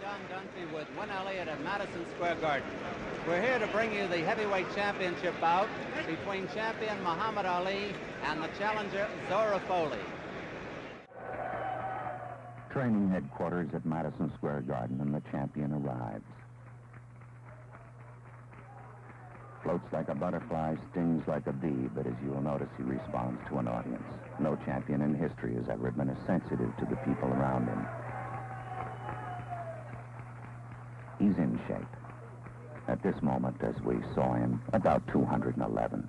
John Dunphy with Win Elliott at Madison Square Garden. We're here to bring you the heavyweight championship bout between champion Muhammad Ali and the challenger Zora Foley. Training headquarters at Madison Square Garden, and the champion arrives. Floats like a butterfly, stings like a bee, but as you will notice, he responds to an audience. No champion in history has ever been as sensitive to the people around him. He's in shape. At this moment, as we saw him, about 211.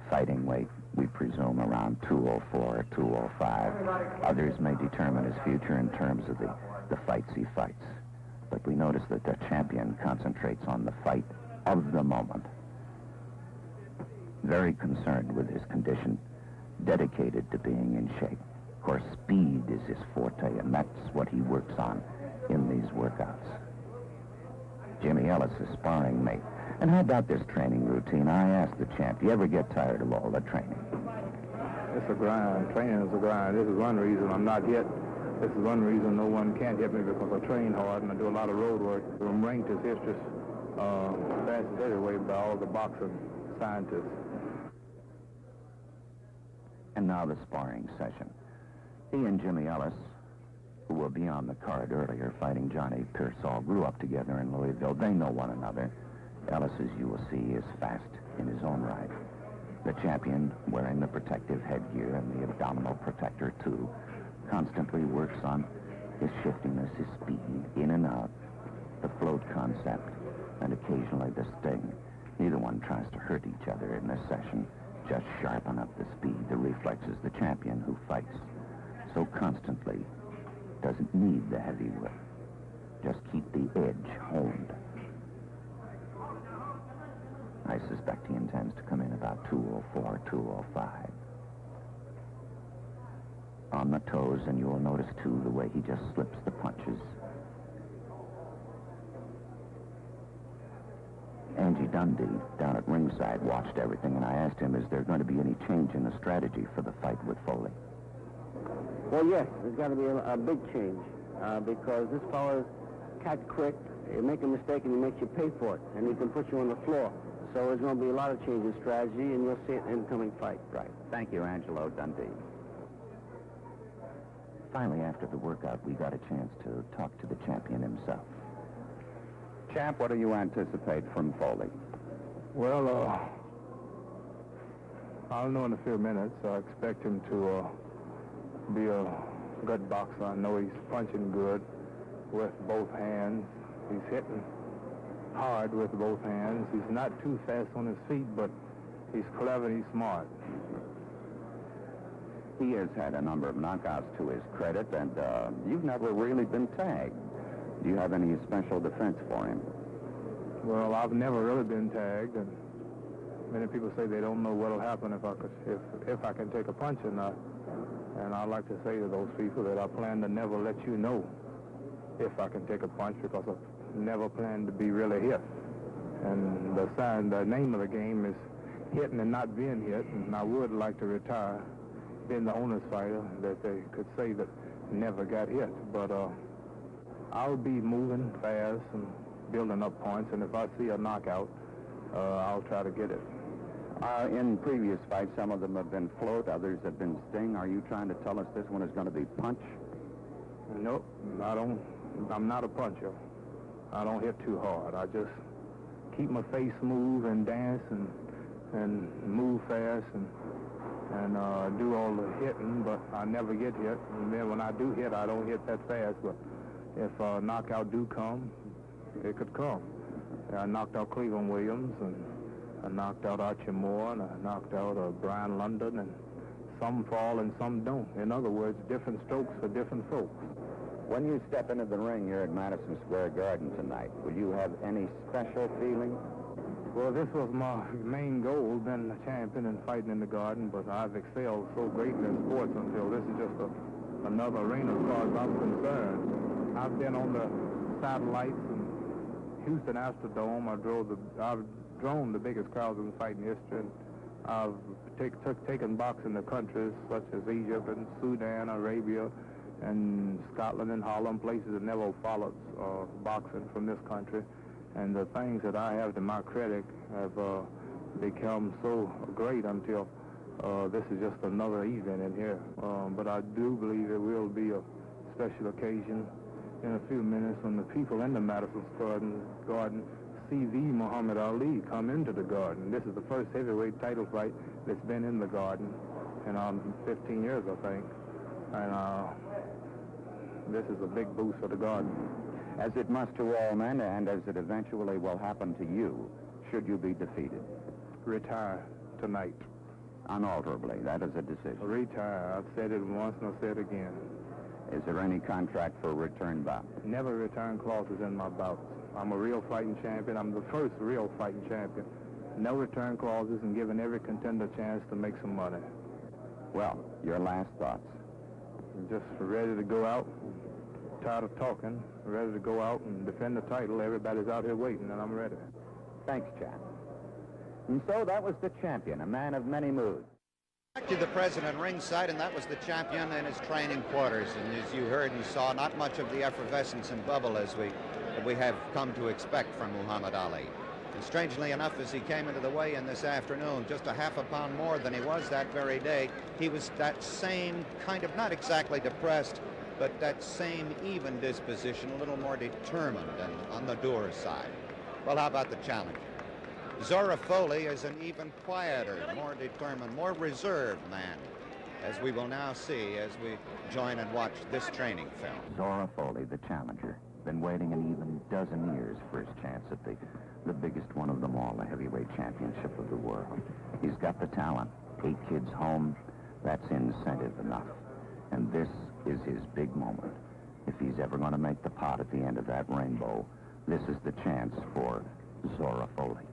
Fighting weight, we presume, around 204, 205. Others may determine his future in terms of the fights he fights. But we notice that the champion concentrates on the fight of the moment. Very concerned with his condition, dedicated to being in shape. Of course, speed is his forte, and that's what he works on in these workouts. Jimmy Ellis is sparring mate. And how about this training routine? I asked the champ, do you ever get tired of all the training? It's a grind. Training is a grind. This is one reason I'm not hit. This is one reason no one can't hit me, because I train hard and I do a lot of road work. I'm ranked as history's fastest heavyweight by all the boxing scientists. And now the sparring session. He and Jimmy Ellis, who will be on the card earlier fighting Johnny Pearsall, grew up together in Louisville. They know one another. Ellis, as you will see, is fast in his own right. The champion, wearing the protective headgear and the abdominal protector, too, constantly works on his shiftiness, his speed, in and out, the float concept, and occasionally the sting. Neither one tries to hurt each other in this session. Just sharpen up the speed, the reflexes. The champion who fights so constantly doesn't need the heavy whip. Just keep the edge honed. I suspect he intends to come in about 204, 205. On the toes, and you will notice, too, the way he just slips the punches. Angie Dundee, down at ringside, watched everything, and I asked him, is there going to be any change in the strategy for the fight with Foley? Well, yes, there's got to be a big change, because this fellow's cat quick. You make a mistake and he makes you pay for it, and he can put you on the floor. So there's going to be a lot of change in strategy, and you'll see it in the incoming fight. Right. Thank you, Angelo Dundee. Finally, after the workout, we got a chance to talk to the champion himself. Champ, what do you anticipate from Foley? Well, I'll know in a few minutes. I expect him to be a good boxer. I know he's punching good with both hands. He's hitting hard with both hands. He's not too fast on his feet, but he's clever and he's smart. He has had a number of knockouts to his credit, and you've never really been tagged. Do you have any special defense for him? Well, I've never really been tagged, and many people say they don't know what'll happen if I can take a punch or not. And I'd like to say to those people that I plan to never let you know if I can take a punch, because I've never planned to be really hit. And the name of the game is hitting and not being hit, and I would like to retire being the honest fighter that they could say that never got hit. But I'll be moving fast and building up points, and if I see a knockout, I'll try to get it. In previous fights, some of them have been float, others have been sting. Are you trying to tell us this one is going to be punch? Nope, I'm not a puncher. I don't hit too hard. I just keep my face smooth and dance and move fast and do all the hitting, but I never get hit. And then when I do hit, I don't hit that fast. But if a knockout do come, it could come. I knocked out Cleveland Williams, and I knocked out Archie Moore, and I knocked out Brian London, and some fall and some don't. In other words, different strokes for different folks. When you step into the ring here at Madison Square Garden tonight, will you have any special feeling? Well, this was my main goal, being a champion and fighting in the Garden, but I've excelled so greatly in sports until this is just another arena as far as I'm concerned. I've been on the satellites in Houston Astrodome. I've drawn the biggest crowds in fighting history. And I've taken boxing to countries such as Egypt and Sudan, Arabia, and Scotland and Holland, places that never followed boxing from this country. And the things that I have to my credit have become so great until this is just another event in here. But I do believe it will be a special occasion in a few minutes when the people in the Madison Square Garden see the Muhammad Ali come into the Garden. This is the first heavyweight title fight that's been in the Garden in 15 years, I think. And this is a big boost for the Garden. As it must to all men, and as it eventually will happen to you, should you be defeated? Retire tonight. Unalterably, that is a decision. Retire. I've said it once and I'll say it again. Is there any contract for a return bout? Never return clauses in my bouts. I'm a real fighting champion. I'm the first real fighting champion. No return clauses and giving every contender a chance to make some money. Well, your last thoughts? I'm just ready to go out. Tired of talking. Ready to go out and defend the title. Everybody's out here waiting, and I'm ready. Thanks, Chap. And so that was the champion, a man of many moods. Back to the president ringside, and that was the champion in his training quarters. And as you heard and saw, not much of the effervescence and bubble as we have come to expect from Muhammad Ali. And strangely enough, as he came into the weigh-in this afternoon, just a half a pound more than he was that very day, he was that same kind of, not exactly depressed, but that same even disposition, a little more determined and on the doer side. Well, how about the challenger? Zora Foley is an even quieter, more determined, more reserved man, as we will now see as we join and watch this training film. Zora Foley, the challenger, been waiting an even dozen years for his chance at the biggest one of them all, the heavyweight championship of the world. He's got the talent. 8 kids home, that's incentive enough. And this is his big moment. If he's ever going to make the pot at the end of that rainbow, this is the chance for Zora Foley.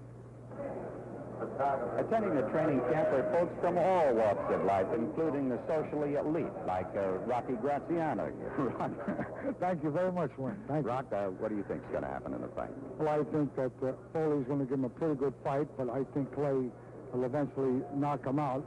Attending the training camp are folks from all walks of life, including the socially elite, like Rocky Graziano. Thank you very much, Wayne. Thank Rock, what do you think is going to happen in the fight? you. Well, I think that Foley's going to give him a pretty good fight, but I think Clay will eventually knock him out.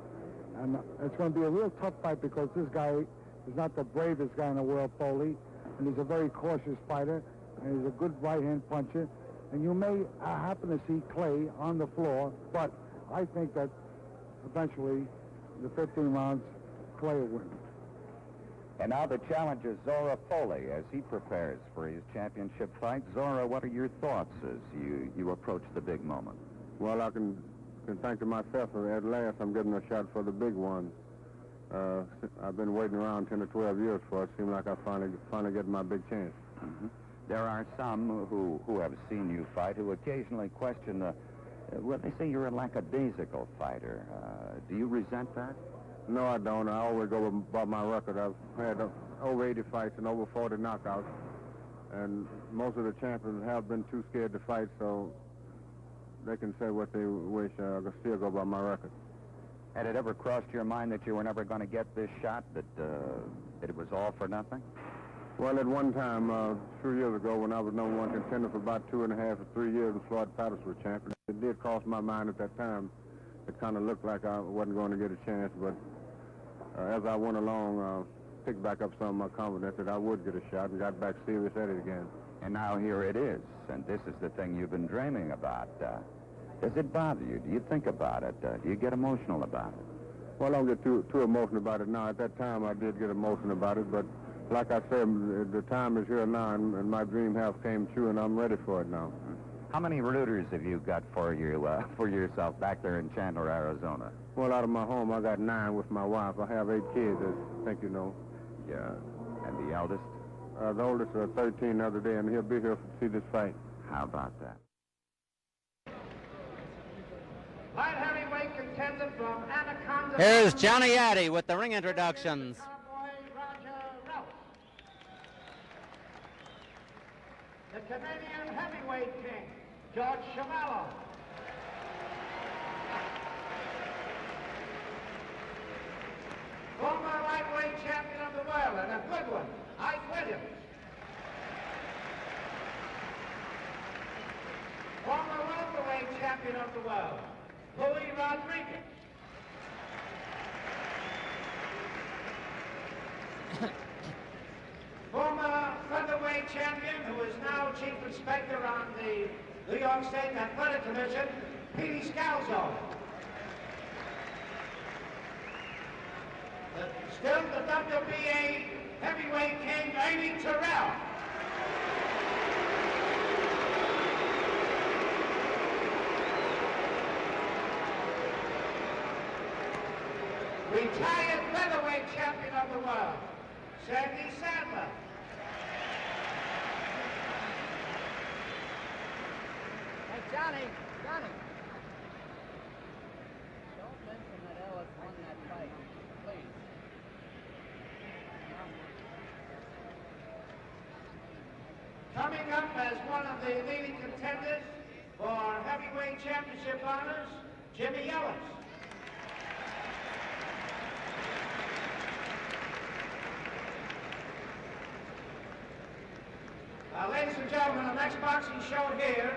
And it's going to be a real tough fight because this guy is not the bravest guy in the world, Foley, and he's a very cautious fighter, and he's a good right-hand puncher. And you may happen to see Clay on the floor, but I think that eventually, the 15 rounds, Clay will win. And now the challenger, Zora Foley, as he prepares for his championship fight. Zora, what are your thoughts as you approach the big moment? Well, I can thank to myself at last I'm getting a shot for the big one. I've been waiting around 10 or 12 years for it. It seemed like I finally get my big chance. Mm-hmm. There are some who have seen you fight who occasionally question well, they say you're a lackadaisical fighter. Do you resent that? No, I don't. I always go by my record. I've had over 80 fights and over 40 knockouts. And most of the champions have been too scared to fight, so they can say what they wish. I can still go by my record. Had it ever crossed your mind that you were never going to get this shot, that it was all for nothing? Well, at one time, 3 years ago, when I was #1 contender for about 2.5 or 3 years, and Floyd Patterson was champion, it did cross my mind at that time. It kind of looked like I wasn't going to get a chance, but as I went along, picked back up some of my confidence that I would get a shot and got back serious at it again. And now here it is, and this is the thing you've been dreaming about. Does it bother you? Do you think about it? Do you get emotional about it? Well, I don't get too emotional about it now. At that time, I did get emotional about it, but like I said, the time is here now, and my dream has came true, and I'm ready for it now. How many rooters have you got for yourself back there in Chandler, Arizona? Well, out of my home, I got 9 with my wife. I have 8 kids, as I think you know. Yeah. And the eldest? The oldest was 13 the other day, and he'll be here to see this fight. How about that? Light heavyweight contender from Anaconda. Here's Johnny Addy with the ring introductions. The Canadian heavyweight king, George Chamello. Former lightweight champion of the world, and a good one, Ike Williams. Former welterweight champion of the world, Louis Rodriguez. welterweight champion, who is now chief inspector on the New York State Athletic Commission, Petey Scalzo. Still the WBA heavyweight king, Amy Terrell. Retired featherweight champion of the world, Sandy Sadler. Hey, Johnny. Don't mention that Ellis won that fight, please. Coming up as one of the leading contenders for heavyweight championship honors, Jimmy Ellis. Ladies and gentlemen, the next boxing show here,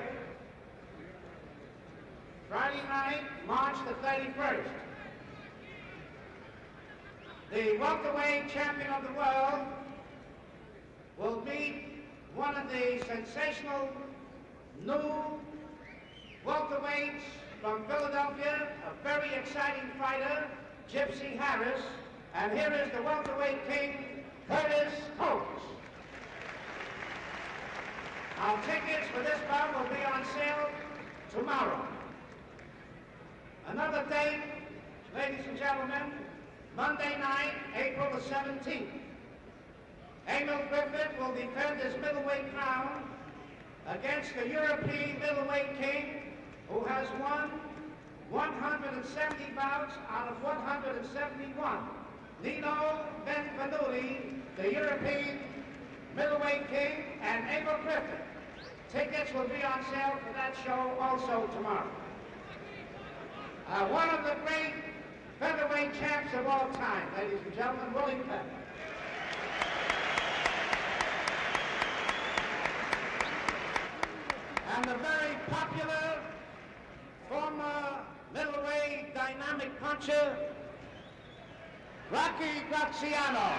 Friday night, March the 31st. The welterweight champion of the world will meet one of the sensational new welterweights from Philadelphia, a very exciting fighter, Gypsy Harris. And here is the welterweight king, Curtis Coates. Our tickets for this bout will be on sale tomorrow. Another date, ladies and gentlemen, Monday night, April the 17th. Emil Griffith will defend his middleweight crown against the European middleweight king, who has won 170 bouts out of 171. Nino Benvenuti, the European middleweight king, and Emil Griffith. Tickets will be on sale for that show also tomorrow. One of the great featherweight champs of all time, ladies and gentlemen, Willie Pepper. And the very popular former middleweight dynamic puncher, Rocky Graziano.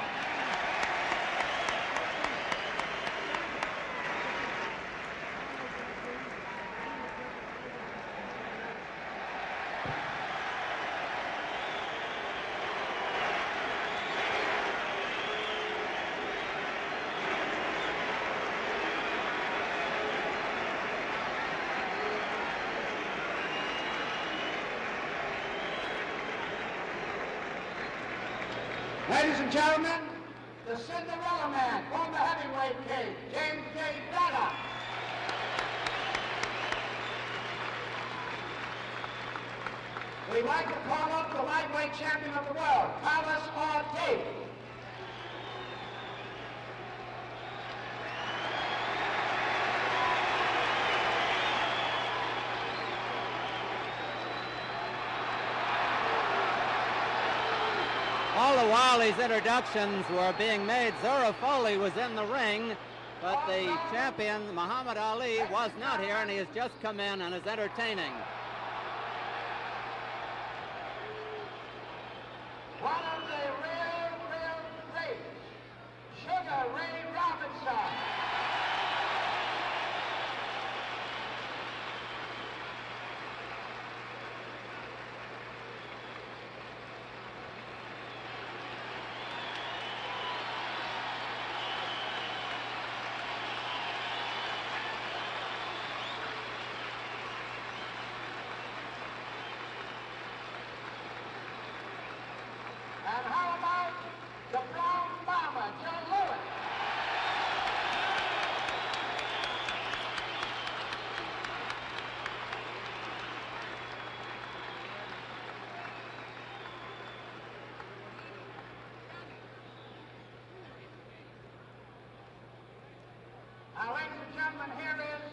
Ladies and gentlemen, the Cinderella Man, former heavyweight king, James J. Dada. We'd like to call up the lightweight champion of the world, Carlos Ortiz. All the while these introductions were being made, Zora Foley was in the ring, but the champion, Muhammad Ali, was not here, and he has just come in and is entertaining. One of the real greats, Sugar Ray Robinson. And how about the Brown Bomber, Joe Lewis? Now, ladies and gentlemen, here is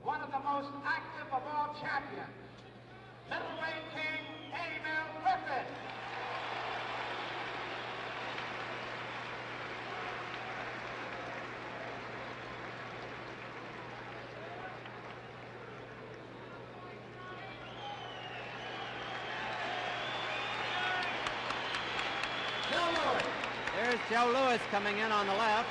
one of the most active of all champions, middleweight king, Emil Griffith. There's Joe Lewis coming in on the left.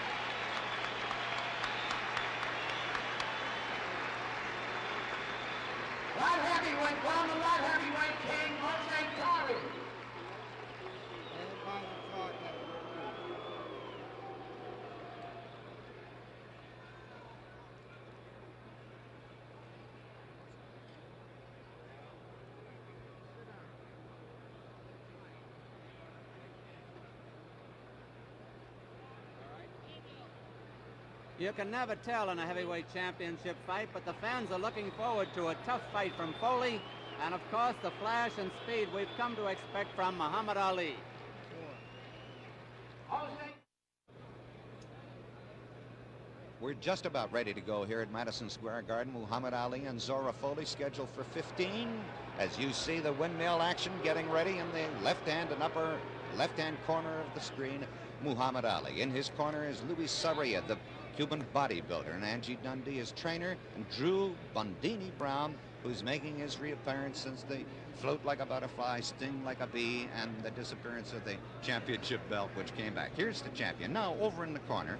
You can never tell in a heavyweight championship fight, but the fans are looking forward to a tough fight from Foley, and of course the flash and speed we've come to expect from Muhammad Ali. We're just about ready to go here at Madison Square Garden. Muhammad Ali and Zora Foley scheduled for 15. As you see the windmill action getting ready in the left-hand and upper left-hand corner of the screen, Muhammad Ali. In his corner is Luis Sarria, the Cuban bodybuilder, and Angie Dundee is trainer, and Drew Bundini Brown, who's making his reappearance since the float like a butterfly, sting like a bee, and the disappearance of the championship belt, which came back. Here's the champion. Now, over in the corner,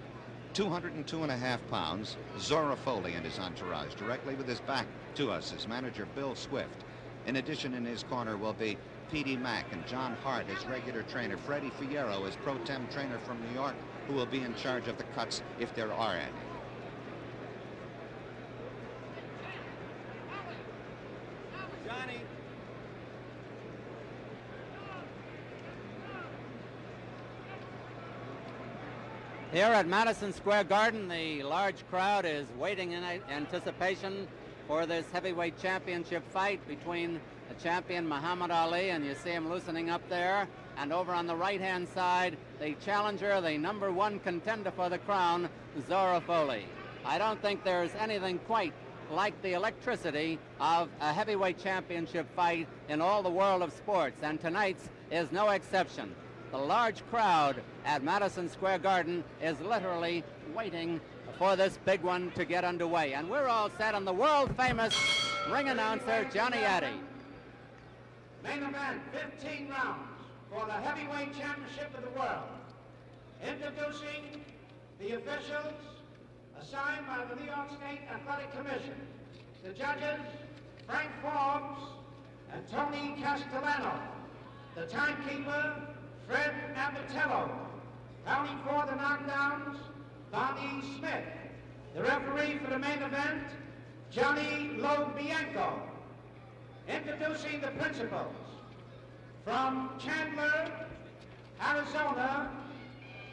202.5 pounds, Zora Foley and his entourage. Directly with his back to us is manager Bill Swift. In addition, in his corner will be P.D. Mack and John Hart, his regular trainer. Freddie Fierro, his pro tem trainer from New York, who will be in charge of the cuts if there are any. Johnny. Here at Madison Square Garden, the large crowd is waiting in anticipation for this heavyweight championship fight between the champion Muhammad Ali, and you see him loosening up there, and over on the right-hand side, the challenger, the #1 contender for the crown, Zora Foley. I don't think there's anything quite like the electricity of a heavyweight championship fight in all the world of sports, and tonight's is no exception. The large crowd at Madison Square Garden is literally waiting for this big one to get underway. And we're all set on the world-famous ring announcer, Johnny Addy. Main event, 15 rounds for the heavyweight championship of the world. Introducing the officials assigned by the New York State Athletic Commission. The judges, Frank Forbes and Tony Castellano. The timekeeper, Fred Abatello. Counting for the knockdowns, Bonnie Smith. The referee for the main event, Johnny Lobienko. Introducing the principals. From Chandler, Arizona,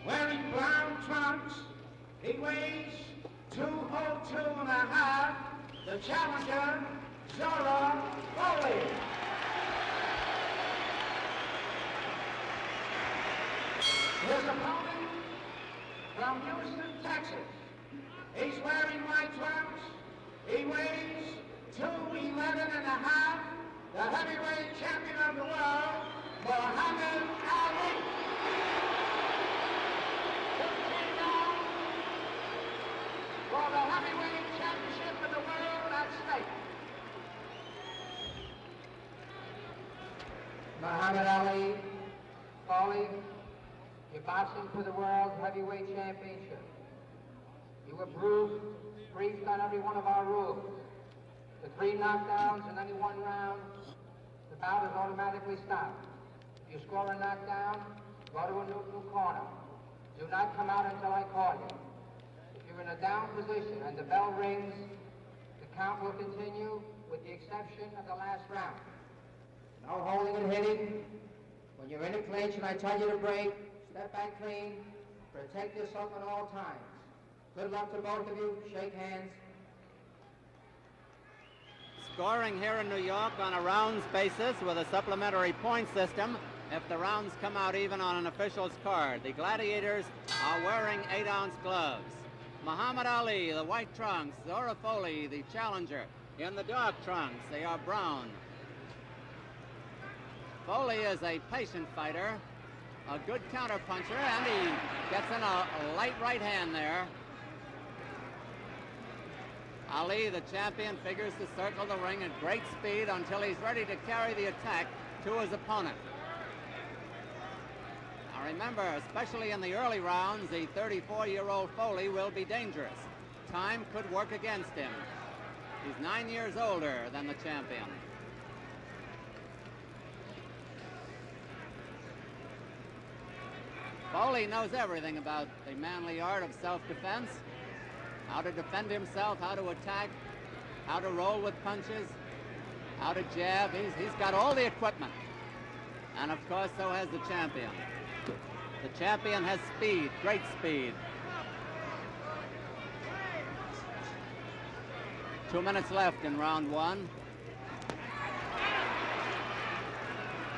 wearing brown trunks, he weighs 202.5, the challenger, Zora Foley. His opponent from Houston, Texas. He's wearing white trunks. He weighs 211.5. The heavyweight champion of the world, Muhammad Ali. 15 rounds for the heavyweight championship of the world at stake. Muhammad Ali, Foley, you're boxing for the World Heavyweight Championship. You were bruised, briefed on every one of our rules. The 3 knockdowns in any one round, the bout is automatically stopped. If you score a knockdown, go to a neutral corner. Do not come out until I call you. If you're in a down position and the bell rings, the count will continue with the exception of the last round. No holding and hitting. When you're in a clinch and I tell you to break, step back clean, protect yourself at all times. Good luck to both of you. Shake hands. Scoring here in New York on a rounds basis with a supplementary point system if the rounds come out even on an official's card. The gladiators are wearing 8-ounce gloves. Muhammad Ali, the white trunks. Zora Foley, the challenger, in the dark trunks. They are brown. Foley is a patient fighter, a good counterpuncher, and he gets in a light right hand there. Ali, the champion, figures to circle the ring at great speed until he's ready to carry the attack to his opponent. Now remember, especially in the early rounds, the 34-year-old Foley will be dangerous. Time could work against him. He's 9 years older than the champion. Foley knows everything about the manly art of self-defense, how to defend himself, how to attack, how to roll with punches, how to jab. He's got all the equipment. And of course, so has the champion. The champion has speed, great speed. 2 minutes left in round one.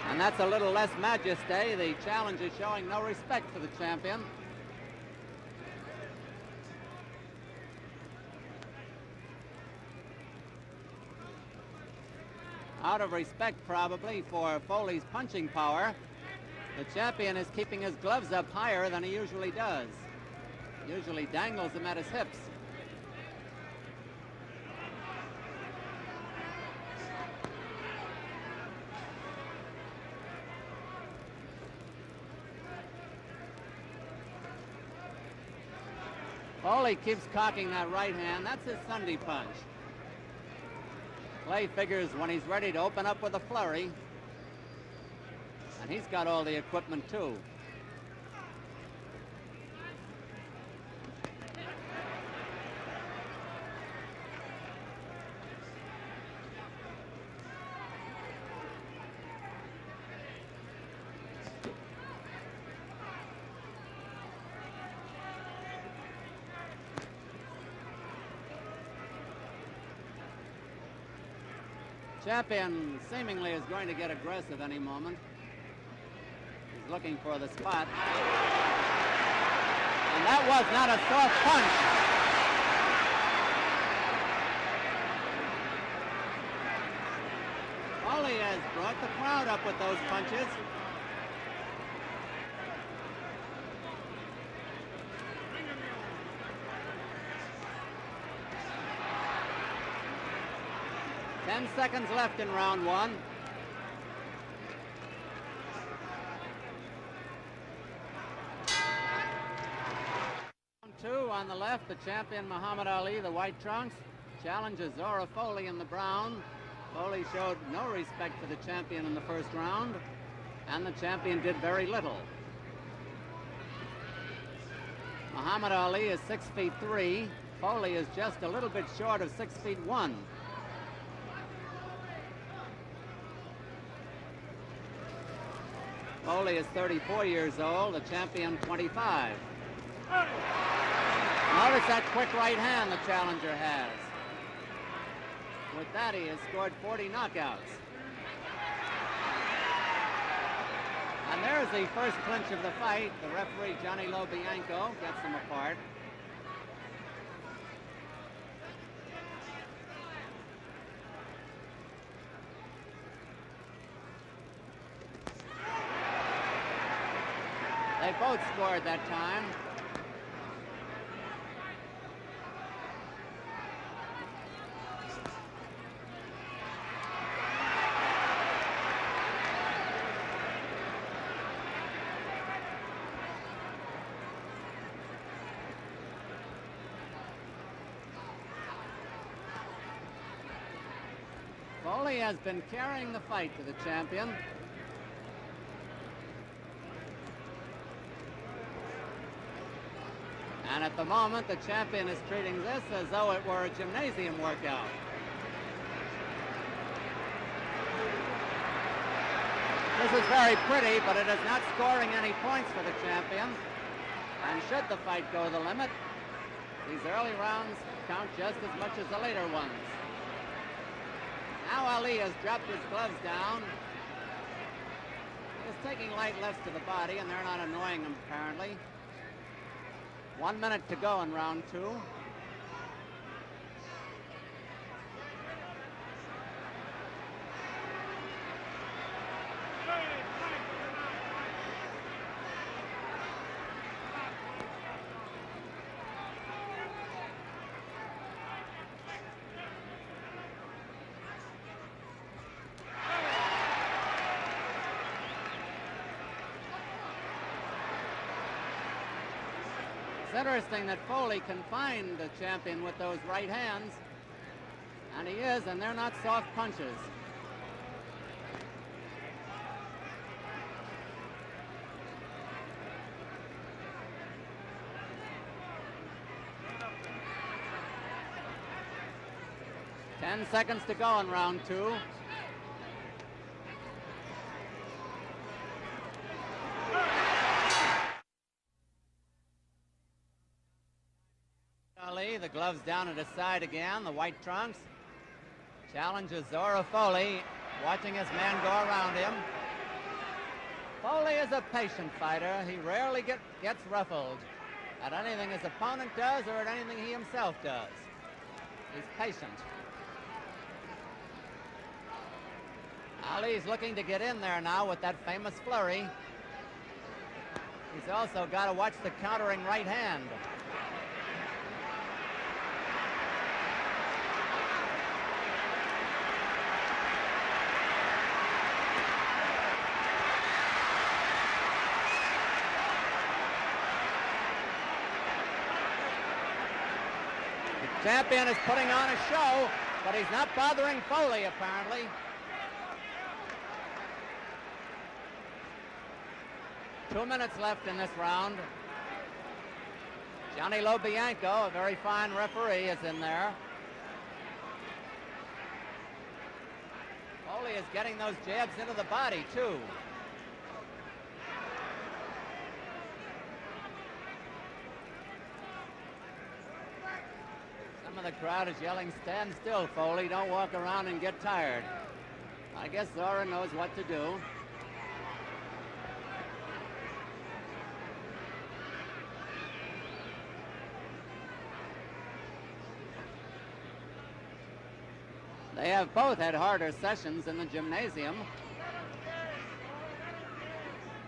And that's a little less majesty. The challenger showing no respect for the champion. Out of respect, probably, for Foley's punching power, the champion is keeping his gloves up higher than he usually does. Usually dangles them at his hips. Foley keeps cocking that right hand. That's his Sunday punch. Clay figures when he's ready to open up with a flurry. And he's got all the equipment, too. Champion seemingly is going to get aggressive any moment. He's looking for the spot. And that was not a soft punch. Foley has brought the crowd up with those punches. Ten seconds left in round one. Round two on the left, the champion Muhammad Ali, the white trunks, challenges Zora Foley in the brown. Foley showed no respect for the champion in the first round, and the champion did very little. Muhammad Ali is 6'3". Foley is just a little bit short of 6'1". Foley is 34 years old, the champion 25. Notice that quick right hand the challenger has. With that, he has scored 40 knockouts. And there's the first clinch of the fight. The referee, Johnny Lobianco, gets them apart. They both scored that time. Foley has been carrying the fight to the champion. And at the moment, the champion is treating this as though it were a gymnasium workout. This is very pretty, but it is not scoring any points for the champion. And should the fight go the limit, these early rounds count just as much as the later ones. Now Ali has dropped his gloves down. He's taking light lefts to the body, and they're not annoying him, apparently. 1 minute to go in round two. It's interesting that Foley can find the champion with those right hands, and he is, and they're not soft punches. Ten seconds to go in round two. Ali, the gloves down at his side again, the white trunks. Challenges Zora Foley, watching his man go around him. Foley is a patient fighter. He rarely gets ruffled at anything his opponent does or at anything he himself does. He's patient. Ali's looking to get in there now with that famous flurry. He's also got to watch the countering right hand. The champion is putting on a show, but he's not bothering Foley, apparently. 2 minutes left in this round. Johnny Lobianco, a very fine referee, is in there. Foley is getting those jabs into the body, too. Some of the crowd is yelling, "Stand still, Foley. Don't walk around and get tired." I guess Zora knows what to do. They have both had harder sessions in the gymnasium,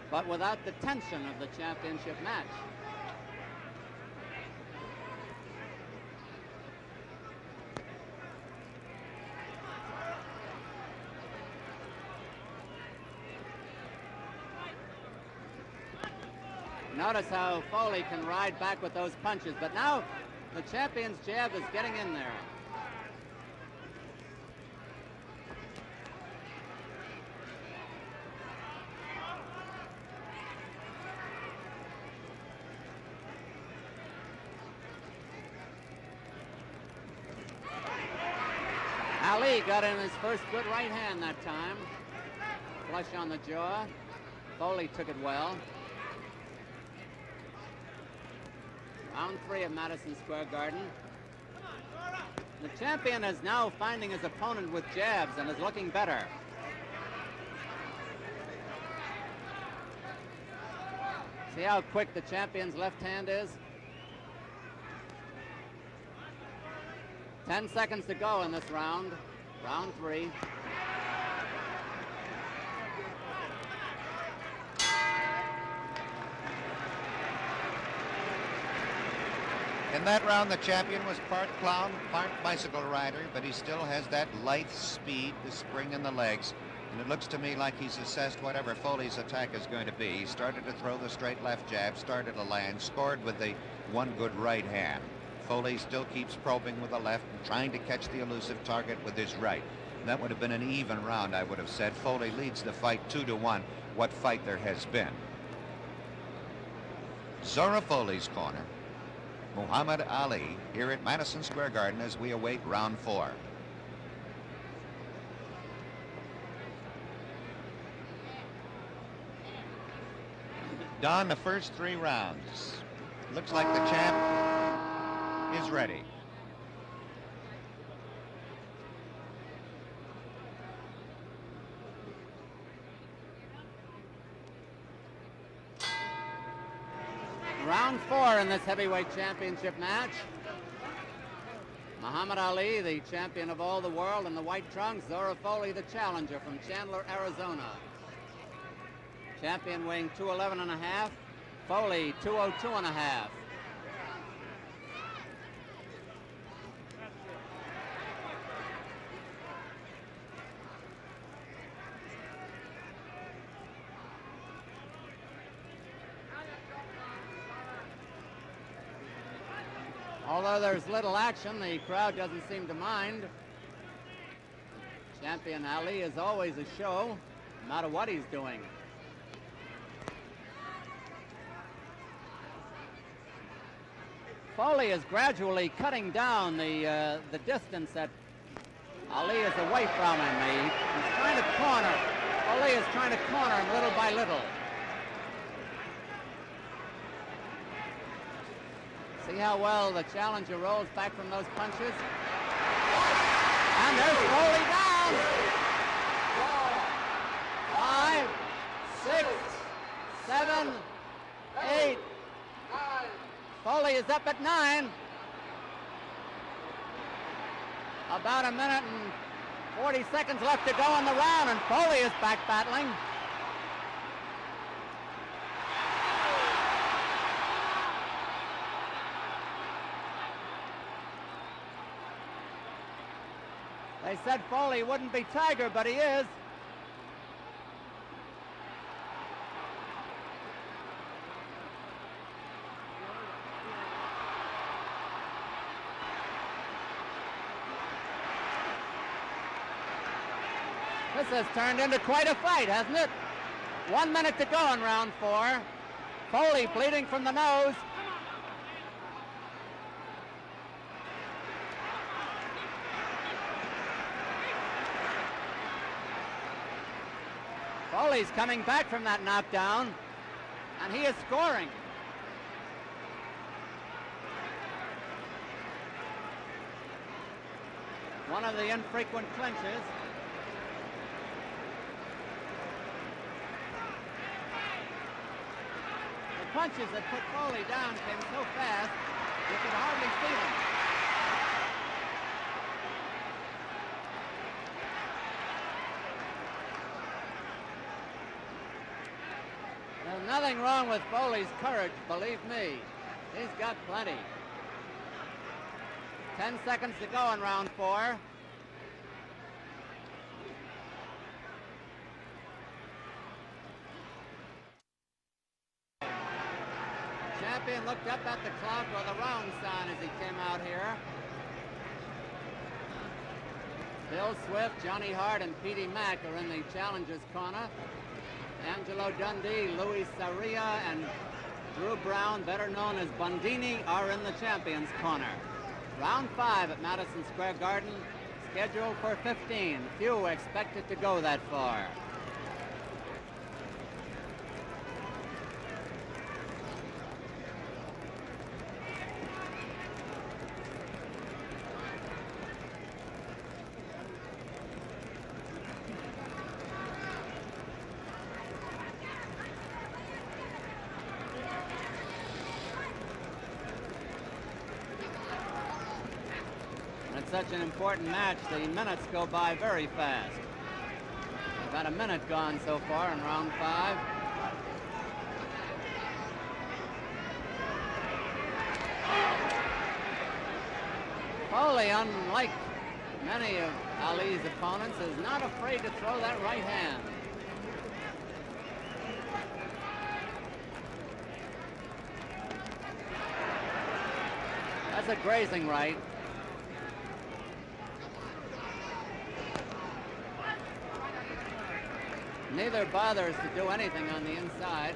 but without the tension of the championship match. Notice how Foley can ride back with those punches, but now the champion's jab is getting in there. Ali got in his first good right hand that time. Flush on the jaw. Foley took it well. Round 3 of Madison Square Garden. The champion is now finding his opponent with jabs and is looking better. See how quick the champion's left hand is? 10 seconds to go in this round. Round 3. In that round, the champion was part clown, part bicycle rider, but he still has that lithe speed, the spring in the legs. And it looks to me like he's assessed whatever Foley's attack is going to be. He started to throw the straight left jab, started to land, scored with the one good right hand. Foley still keeps probing with the left and trying to catch the elusive target with his right. That would have been an even round, I would have said. Foley leads the fight 2-1. What fight there has been. Zora Foley's corner. Muhammad Ali here at Madison Square Garden as we await round 4. Don, the first 3 rounds. Looks like the champ is ready. Round 4 in this heavyweight championship match. Muhammad Ali, the champion of all the world in the white trunks. Zora Foley, the challenger from Chandler, Arizona. Champion weighing 211.5. Foley 202.5. Although there's little action, the crowd doesn't seem to mind. Champion Ali is always a show, no matter what he's doing. Foley is gradually cutting down the distance that Ali is away from him. He's trying to corner. Foley is trying to corner him little by little. See See how well the challenger rolls back from those punches. And there's Foley down. 5, 6, 7, 8. Foley is up at 9. About a minute and 40 seconds left to go in the round, and Foley is back battling. They said Foley wouldn't be Tiger, but he is. This has turned into quite a fight, hasn't it? 1 minute to go in round 4. Foley bleeding from the nose. Foley's coming back from that knockdown, and he is scoring. One of the infrequent clinches. The punches that put Foley down came so fast, you could hardly see them. There's nothing wrong with Foley's courage, believe me. He's got plenty. 10 seconds to go in round 4. Champion looked up at the clock or the round sign as he came out here. Bill Swift, Johnny Hart, and Petey Mack are in the challenger's corner. Angelo Dundee, Louis Sarria, and Drew Brown, better known as Bundini, are in the champion's corner. Round 5 at Madison Square Garden, scheduled for 15. Few expect it to go that far. It's such an important match, the minutes go by very fast. We've had a minute gone so far in round 5. Foley, unlike many of Ali's opponents, is not afraid to throw that right hand. That's a grazing right. Neither bothers to do anything on the inside.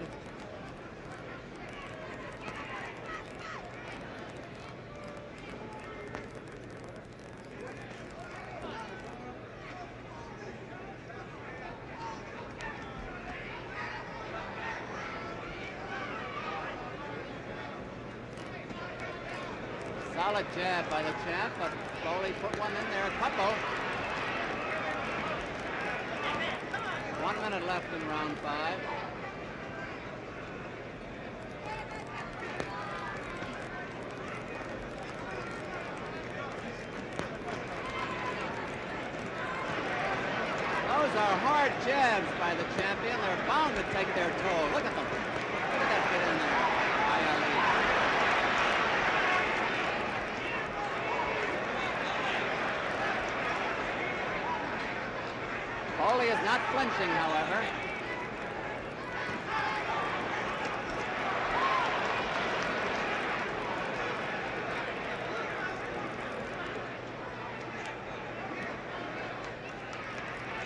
Solid jab by the champ, but Foley put one in there, a couple. 1 minute left in round 5. Those are hard jabs by the champion. They're bound to take their toll. Look at them. Look at that get in there by Ali. Foley is not flinching, however.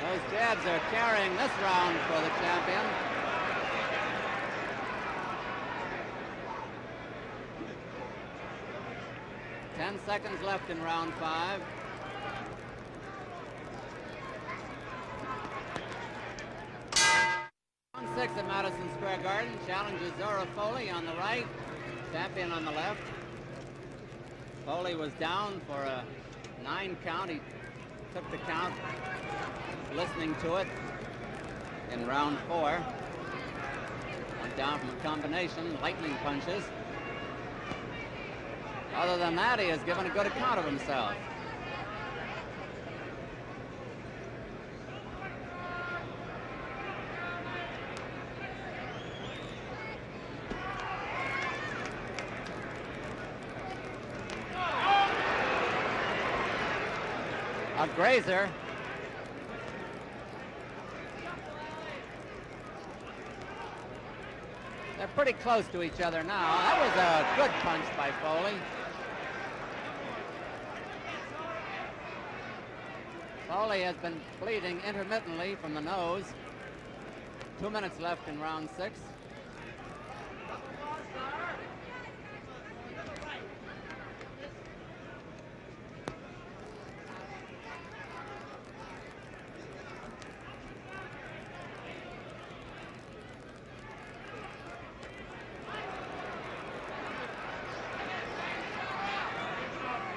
Those jabs are carrying this round for the champion. Ten seconds left in round 5. Round 6 at Madison Square Garden. Challenges Zora Foley on the right, champion on the left. Foley was down for a 9 count. He took the count, listening to it in round 4. Went down from a combination, lightning punches. Other than that, he has given a good account of himself. A grazer. They're pretty close to each other now. That was a good punch by Foley. Foley has been bleeding intermittently from the nose. 2 minutes left in round 6.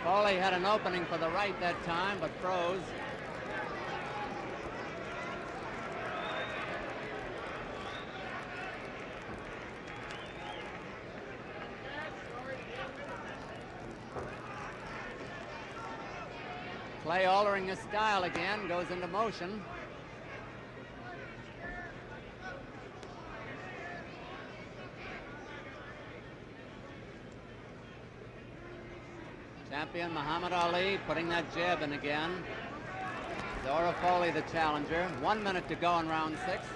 Foley had an opening for the right that time, but froze. Clay altering his style again, goes into motion. Champion Muhammad Ali putting that jab in again. Zora Foley the challenger. 1 minute to go in round 6.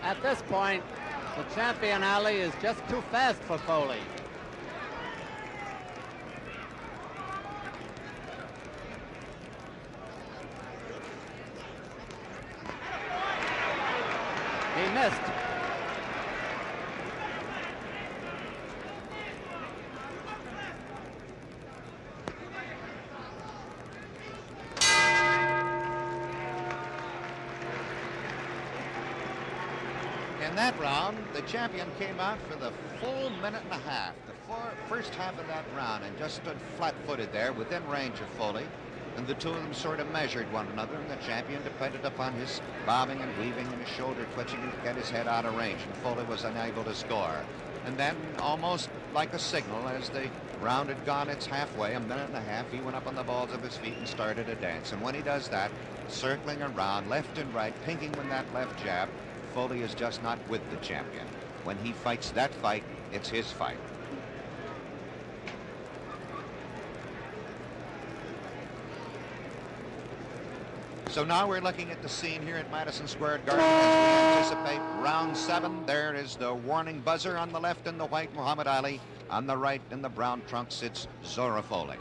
At this point, the champion Ali is just too fast for Foley. He missed. In that round, the champion came out for the full minute and a half, the first half of that round, and just stood flat-footed there within range of Foley. And the two of them sort of measured one another, and the champion depended upon his bobbing and weaving and his shoulder twitching to get his head out of range, and Foley was unable to score. And then, almost like a signal, as the round had gone its halfway, a minute and a half, he went up on the balls of his feet and started a dance. And when he does that, circling around left and right, pinking with that left jab, Foley is just not with the champion. When he fights that fight, it's his fight. So now we're looking at the scene here at Madison Square Garden as we anticipate round 7. There is the warning buzzer on the left in the white, Muhammad Ali. On the right in the brown trunks, it's Zora Foley.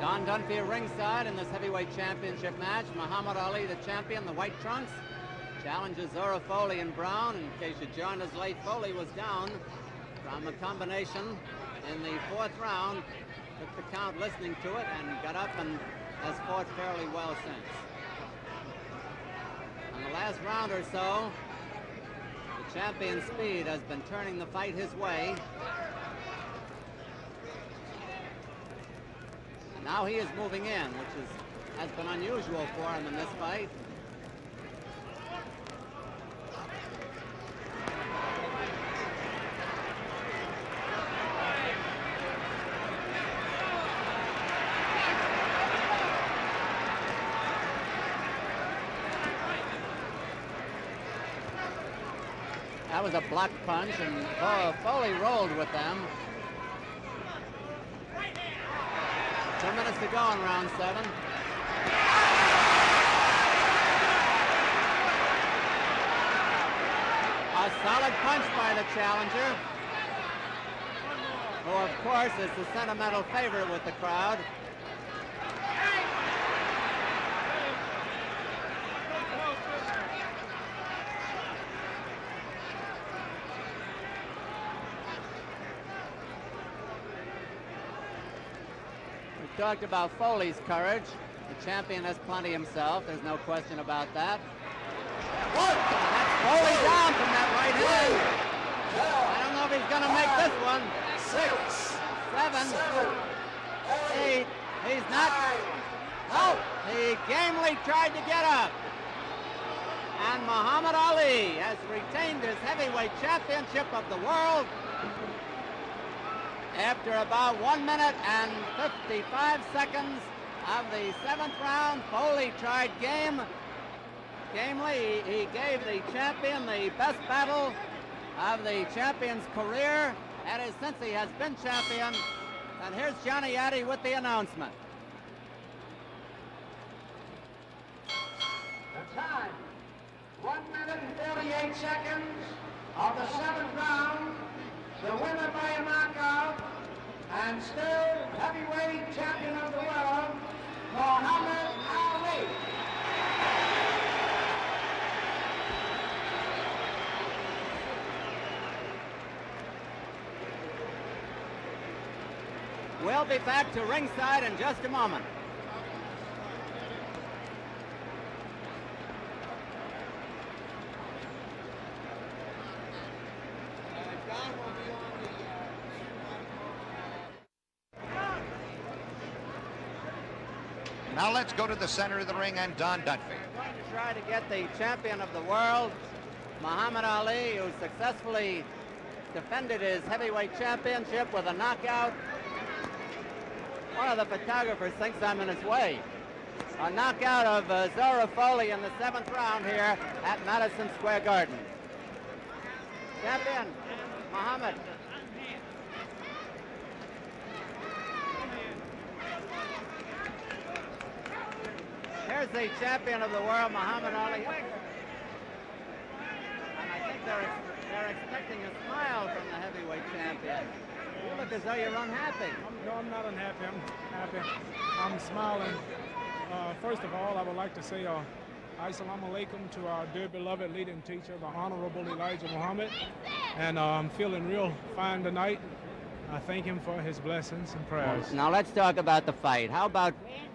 Don Dunphy ringside in this heavyweight championship match. Muhammad Ali, the champion, the white trunks, challenges Zora Foley in brown. In case you joined us late, Foley was down from a combination in the 4th round. Took the count listening to it and got up and has fought fairly well since. In the last round or so, the champion's speed has been turning the fight his way. Now he is moving in, which has been unusual for him in this fight. That was a block punch, and Foley rolled with them. 2 minutes to go in round 7. A solid punch by the challenger, who of course is the sentimental favorite with the crowd. We talked about Foley's courage. The champion has plenty himself. There's no question about that. That's Foley down from that right hand. I don't know if he's going to make this one. 6, 7, 8. He's not. Oh, he gamely tried to get up. And Muhammad Ali has retained his heavyweight championship of the world. After about 1 minute and 55 seconds of the 7th round, Foley tried gamely. He gave the champion the best battle of the champion's career, that is, since he has been champion. And here's Johnny Addy with the announcement. The time, 1 minute and 48 seconds of the 7th round. The winner by a knockout, and still heavyweight champion of the world, Muhammad Ali. We'll be back to ringside in just a moment. Now let's go to the center of the ring and Don Dunphy. We're going to try to get the champion of the world, Muhammad Ali, who successfully defended his heavyweight championship with a knockout. One of the photographers thinks I'm in his way. A knockout of Zora Foley in the 7th round here at Madison Square Garden. Champion, Muhammad. Here's the champion of the world, Muhammad Ali. And I think they're expecting a smile from the heavyweight champion. You look as though you're unhappy. No, I'm not unhappy. I'm happy. I'm smiling. First of all, I would like to say Assalamu alaikum to our dear beloved leading teacher, the Honorable Elijah Muhammad. And I'm feeling real fine tonight. I thank him for his blessings and prayers. Now let's talk about the fight. How about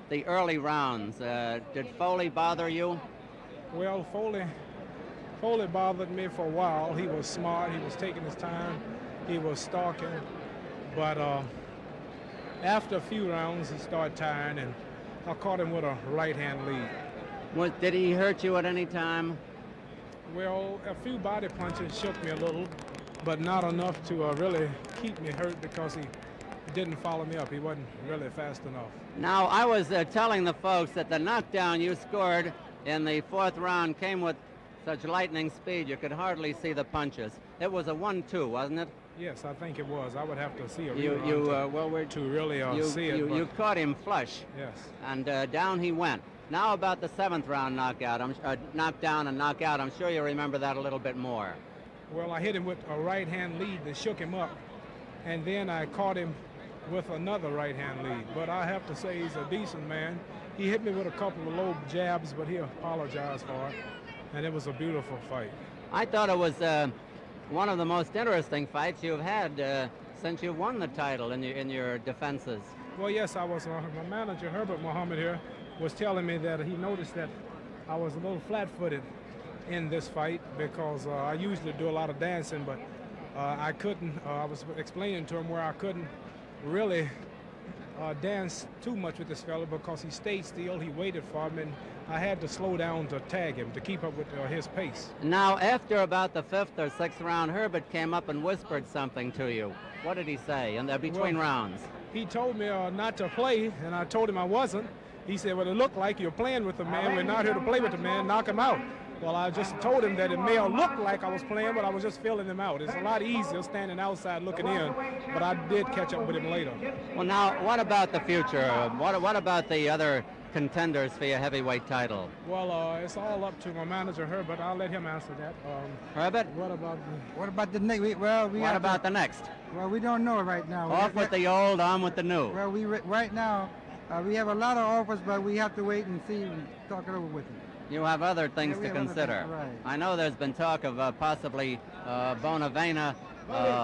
the early rounds? Did Foley bother you? Well, Foley bothered me for a while. He was smart. He was taking his time. He was stalking. But after a few rounds, he started tiring, and I caught him with a right-hand lead. Did he hurt you at any time? Well, a few body punches shook me a little, but not enough to really keep me hurt because he didn't follow me up. He wasn't really fast enough. Now, I was telling the folks that the knockdown you scored in the 4th round came with such lightning speed you could hardly see the punches. It was a 1-2, wasn't it? Yes, I think it was. I would have to see a rerun to really see it. You caught him flush. Yes. And down he went. Now about the 7th round knockdown and knockout. I'm sure you remember that a little bit more. Well, I hit him with a right-hand lead that shook him up, and then I caught him with another right-hand lead. But I have to say he's a decent man. He hit me with a couple of low jabs, but he apologized for it, and it was a beautiful fight. I thought it was one of the most interesting fights you've had since you won the title in your defenses. Well, yes, I was. My manager, Herbert Muhammad here, was telling me that he noticed that I was a little flat-footed in this fight because I usually do a lot of dancing, but I couldn't. I was explaining to him where I couldn't really dance too much with this fella because he stayed still. He waited for me, and I had to slow down to tag him to keep up with his pace. Now, after about the 5th or 6th round, Herbert came up and whispered something to you. What did he say in between rounds? He told me not to play, and I told him I wasn't. He said, well, it looked like you're playing with the man. We're not here to play with the man. Knock him out. Well, I just told him that it may have looked like I was playing, but I was just filling him out. It's a lot easier standing outside looking in, but I did catch up with him later. Well, now, what about the future? What about the other contenders for your heavyweight title? Well, it's all up to my manager Herbert. I'll let him answer that. Herbert? What about the next? What about the next? Well, we don't know right now. Off with the old, on with the new. Well, right now we have a lot of offers, but we have to wait and see and talk it over with them. You have other things to consider. Right. I know there's been talk of possibly Bonavena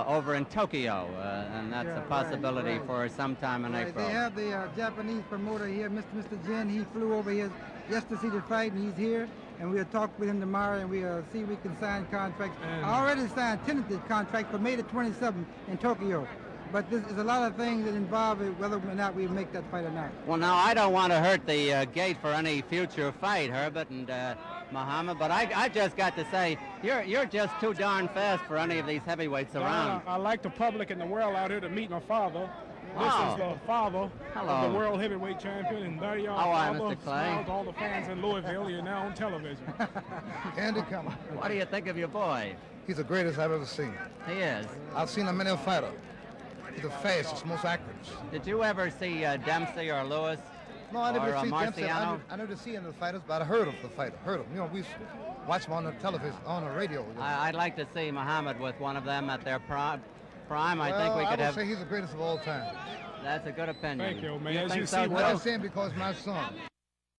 over in Tokyo, and that's a possibility for sometime in April. They have the Japanese promoter here, Mr. Jin. He flew over here just to see the fight, and he's here. And we'll talk with him tomorrow, and we'll see if we can sign contracts. I already signed tentative contract for May the 27th in Tokyo. But there's a lot of things that involve it, whether or not we make that fight or not. Well, now, I don't want to hurt the gate for any future fight, Herbert and Muhammad, but I just got to say, you're just too darn fast for any of these heavyweights around. I like the public and the world out here to meet my father. This is the father of the world heavyweight champion, and there you are. How are Mr. Clay? To all the fans in Louisville. You're now on television. Andy, come on. What do you think of your boy? He's the greatest I've ever seen. He is. I've seen him many a fighter. He's the fastest, most accurate. Did you ever see Dempsey or Lewis? No, I never or see Dempsey. Marciano? I never see any of the fighters, but I heard of the fighter. Heard of him. You know, we watch him on the television, on the radio. You know. I'd like to see Muhammad with one of them at their prime. I well, think we could I have. would say he's the greatest of all time. That's a good opinion. Thank you, man. You As think you so, see, What I'm saying because my son.